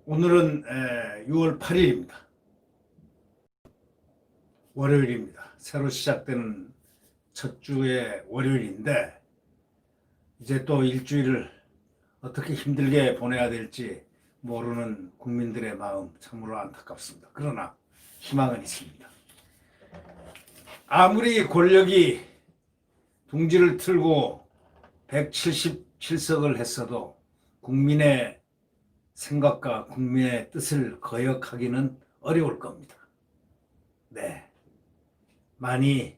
오늘은 6월 8일입니다. 월요일입니다. 새로 시작되는 첫 주의 월요일인데 이제 또 일주일을 어떻게 힘들게 보내야 될지 모르는 국민들의 마음 참으로 안타깝습니다. 그러나 희망은 있습니다. 아무리 권력이 둥지를 틀고 177석을 했어도 국민의 생각과 국민의 뜻을 거역하기는 어려울 겁니다. 네, 많이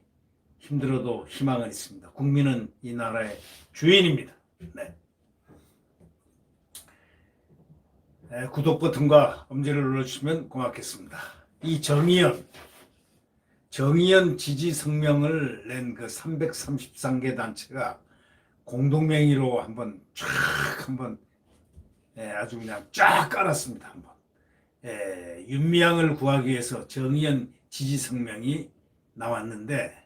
힘들어도 희망은 있습니다. 국민은 이 나라의 주인입니다. 네. 구독 버튼과 엄지를 눌러주시면 고맙겠습니다. 이 정의연 지지 성명을 낸 그 333개 단체가 공동명의로 한번 아주 그냥 쫙 깔았습니다. 한번. 윤미향을 구하기 위해서 정의연 지지 성명이 나왔는데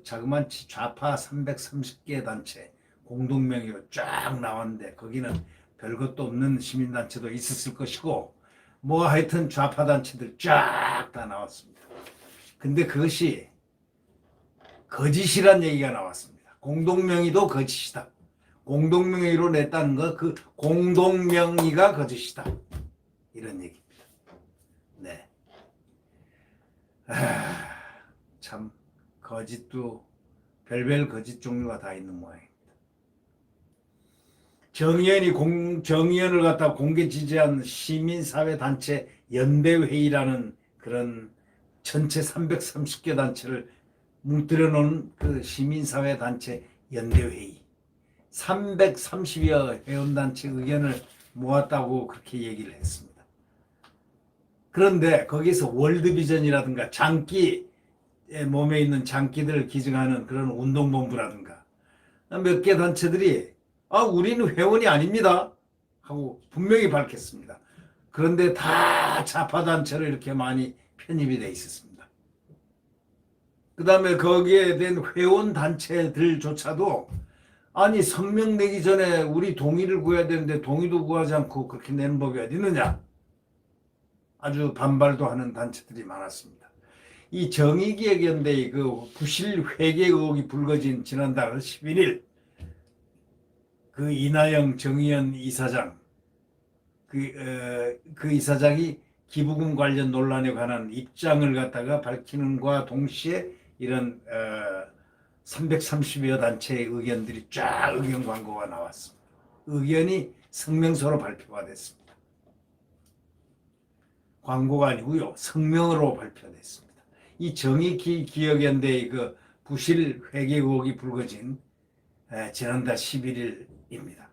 자그마치 좌파 330개 단체 공동명의로 쫙 나왔는데 거기는 별것도 없는 시민단체도 있었을 것이고 뭐 하여튼 좌파 단체들 쫙 다 나왔습니다. 근데 그것이 거짓이란 얘기가 나왔습니다. 공동명의도 거짓이다. 공동명의로 냈다는 거, 그 공동명의가 거짓이다. 이런 얘기입니다. 네. 참, 거짓도 별별 거짓 종류가 다 있는 모양입니다. 정의연을 갖다 공개 지지한 시민사회단체 연대회의라는 그런 전체 330개 단체를 뭉뜨려 놓은 그 시민사회단체 연대회의. 330여 회원단체 의견을 모았다고 그렇게 얘기를 했습니다. 그런데 거기서 월드비전이라든가 장기, 몸에 있는 장기들을 기증하는 그런 운동본부라든가 몇 개 단체들이 우리는 회원이 아닙니다 하고 분명히 밝혔습니다. 그런데 다 좌파단체로 이렇게 많이 편입이 돼 있었습니다. 그 다음에 거기에 된 회원단체들조차도 아니 성명 내기 전에 우리 동의를 구해야 되는데 동의도 구하지 않고 그렇게 내는 법이 어디 있느냐. 아주 반발도 하는 단체들이 많았습니다. 이 정의기획연대의 그 부실 회계 의혹이 불거진 지난달 11일 그 이나영 정의연 이사장 그 이사장이 기부금 관련 논란에 관한 입장을 갖다가 밝히는과 동시에 이런 330여 단체의 의견들이 쫙 의견 광고가 나왔습니다. 의견이 성명서로 발표가 됐습니다. 광고가 아니고요. 성명으로 발표됐습니다. 이 정의기획연대의 그 부실 회계 의혹이 불거진 지난달 11일입니다.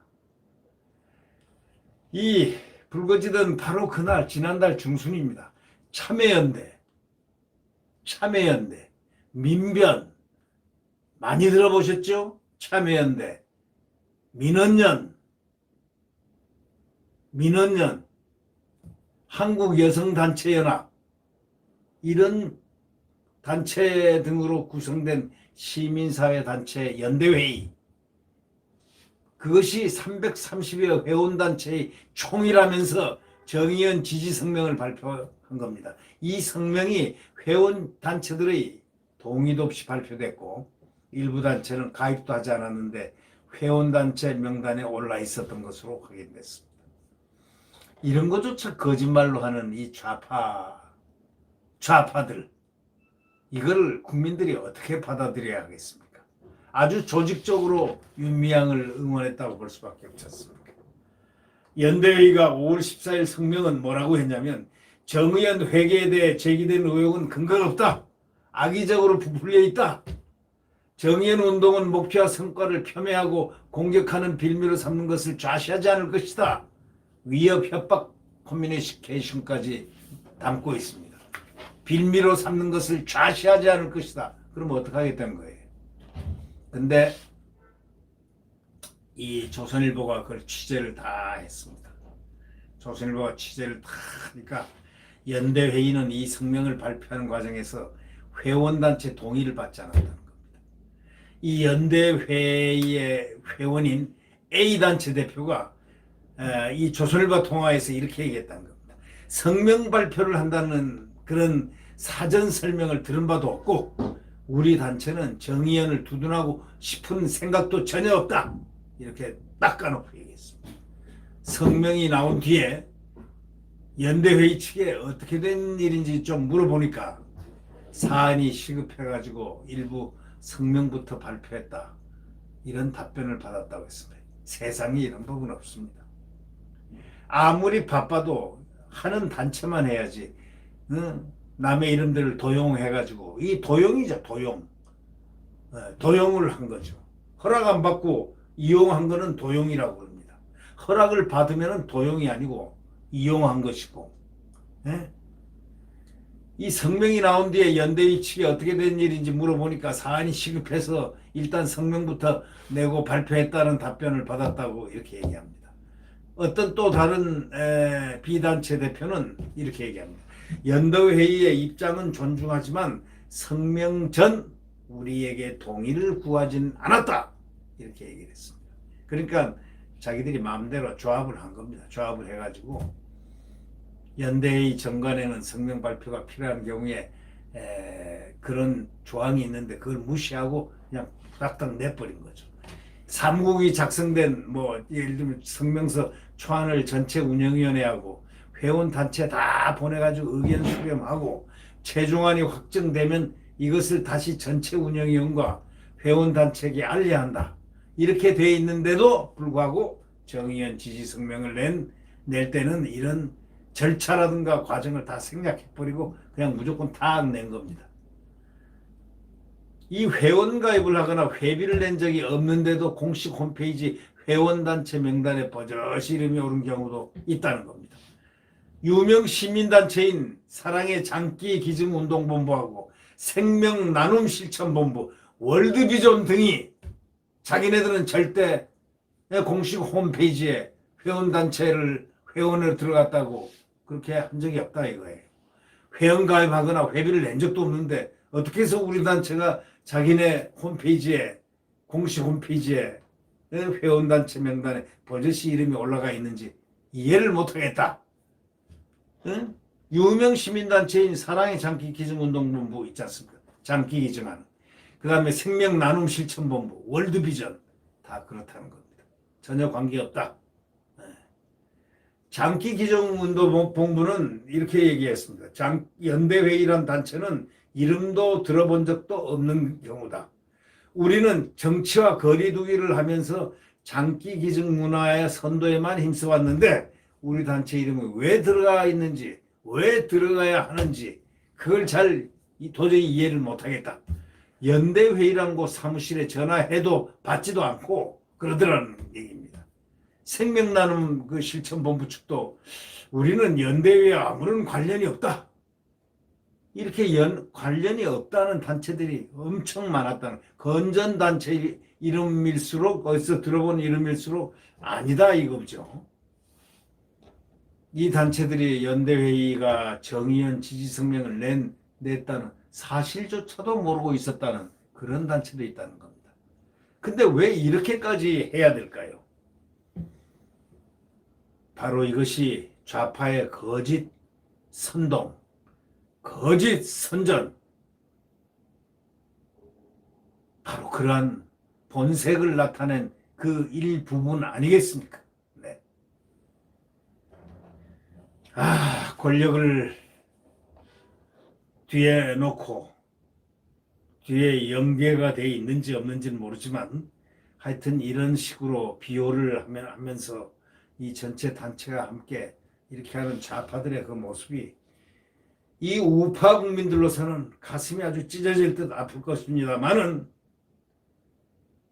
이 불거지던 바로 그날 지난달 중순입니다. 참여연대, 민변 많이 들어보셨죠? 참여연대, 민원연, 한국여성단체연합 이런 단체 등으로 구성된 시민사회단체 연대회의 그것이 330여 회원단체의 총이라면서 정의연 지지성명을 발표한 겁니다. 이 성명이 회원단체들의 동의도 없이 발표됐고 일부 단체는 가입도 하지 않았는데 회원단체 명단에 올라 있었던 것으로 확인됐습니다. 이런 것조차 거짓말로 하는 이 좌파들 이걸 국민들이 어떻게 받아들여야 하겠습니까? 아주 조직적으로 윤미향을 응원했다고 볼 수밖에 없었습니다. 연대회의가 5월 14일 성명은 뭐라고 했냐면 정의연 회계에 대해 제기된 의혹은 근거가 없다. 악의적으로 부풀려 있다. 정의연 운동은 목표와 성과를 폄훼하고 공격하는 빌미로 삼는 것을 좌시하지 않을 것이다. 위협, 협박, 커뮤니케이션까지 담고 있습니다. 빌미로 삼는 것을 좌시하지 않을 것이다. 그럼 어떻게 하겠다는 거예요? 근데 이 조선일보가 그걸 취재를 다 했습니다. 조선일보가 취재를 다 하니까 연대회의는 이 성명을 발표하는 과정에서 회원단체 동의를 받지 않았다는 겁니다. 이 연대회의의 회원인 A단체 대표가 이 조선일보 통화에서 이렇게 얘기했다는 겁니다. 성명 발표를 한다는 그런 사전 설명을 들은 바도 없고 우리 단체는 정의연을 두둔하고 싶은 생각도 전혀 없다. 이렇게 딱 까놓고 얘기했습니다. 성명이 나온 뒤에 연대회의 측에 어떻게 된 일인지 좀 물어보니까 사안이 시급해가지고 일부 성명부터 발표했다. 이런 답변을 받았다고 했습니다. 세상에 이런 법은 없습니다. 아무리 바빠도 하는 단체만 해야지. 남의 이름들을 도용해가지고 이 도용이죠. 도용. 도용을 한 거죠. 허락 안 받고 이용한 거는 도용이라고 합니다. 허락을 받으면 도용이 아니고 이용한 것이고. 이 성명이 나온 뒤에 연대위 측이 어떻게 된 일인지 물어보니까 사안이 시급해서 일단 성명부터 내고 발표했다는 답변을 받았다고 이렇게 얘기합니다. 어떤 또 다른 비단체 대표는 이렇게 얘기합니다. 연대회의의 입장은 존중하지만 성명 전 우리에게 동의를 구하진 않았다. 이렇게 얘기를 했습니다. 그러니까 자기들이 마음대로 조합을 한 겁니다. 조합을 해가지고 연대회의 정관에는 성명 발표가 필요한 경우에 그런 조항이 있는데 그걸 무시하고 그냥 딱딱 내버린 거죠. 사무국이 작성된 뭐 예를 들면 성명서 초안을 전체 운영위원회하고 회원단체 다 보내가지고 의견 수렴하고 최종안이 확정되면 이것을 다시 전체 운영위원과 회원단체에게 알려야 한다. 이렇게 돼 있는데도 불구하고 정의연 지지 성명을 낼 때는 이런 절차라든가 과정을 다 생략해버리고 그냥 무조건 다 낸 겁니다. 이 회원가입을 하거나 회비를 낸 적이 없는데도 공식 홈페이지 회원단체 명단에 버젓이 이름이 오른 경우도 있다는 겁니다. 유명 시민단체인 사랑의 장기 기증운동본부하고 생명나눔실천본부, 월드비전 등이 자기네들은 절대 공식 홈페이지에 회원을 들어갔다고 그렇게 한 적이 없다 이거예요. 회원가입하거나 회비를 낸 적도 없는데 어떻게 해서 우리 단체가 자기네 홈페이지에 공식 홈페이지에 회원단체 명단에 버젓이 이름이 올라가 있는지 이해를 못하겠다. 응? 유명 시민단체인 사랑의 장기 기증운동본부 있지 않습니까? 장기 기증하는. 그 다음에 생명나눔실천본부, 월드비전 다 그렇다는 겁니다. 전혀 관계없다. 장기 기증운동본부는 이렇게 얘기했습니다. 연대회의란 단체는 이름도 들어본 적도 없는 경우다. 우리는 정치와 거리두기를 하면서 장기 기증 문화의 선도에만 힘써왔는데 우리 단체 이름이 왜 들어가 있는지, 왜 들어가야 하는지 그걸 잘 도저히 이해를 못하겠다. 연대회의란 곳 사무실에 전화해도 받지도 않고 그러더라는 얘기입니다. 생명나눔 그 실천본부 측도 우리는 연대회와 아무런 관련이 없다. 이렇게 관련이 없다는 단체들이 엄청 많았다는, 건전단체 이름일수록 어디서 들어본 이름일수록 아니다 이거죠. 이 단체들이 연대회의가 정의연 지지성명을 냈다는 사실조차도 모르고 있었다는 그런 단체도 있다는 겁니다. 근데 왜 이렇게까지 해야 될까요? 바로 이것이 좌파의 거짓 선동, 거짓 선전, 바로 그러한 본색을 나타낸 그 일부분 아니겠습니까? 네. 권력을 뒤에 놓고 뒤에 연계가 돼 있는지 없는지는 모르지만 하여튼 이런 식으로 비호를 하면서 이 전체 단체가 함께 이렇게 하는 좌파들의 그 모습이 이 우파 국민들로서는 가슴이 아주 찢어질 듯 아플 것입니다만은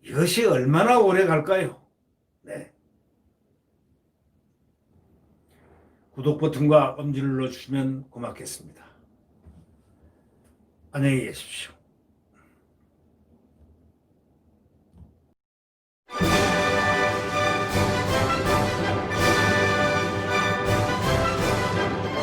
이것이 얼마나 오래 갈까요? 네. 구독 버튼과 엄지를 눌러주시면 고맙겠습니다. 안녕히 계십시오.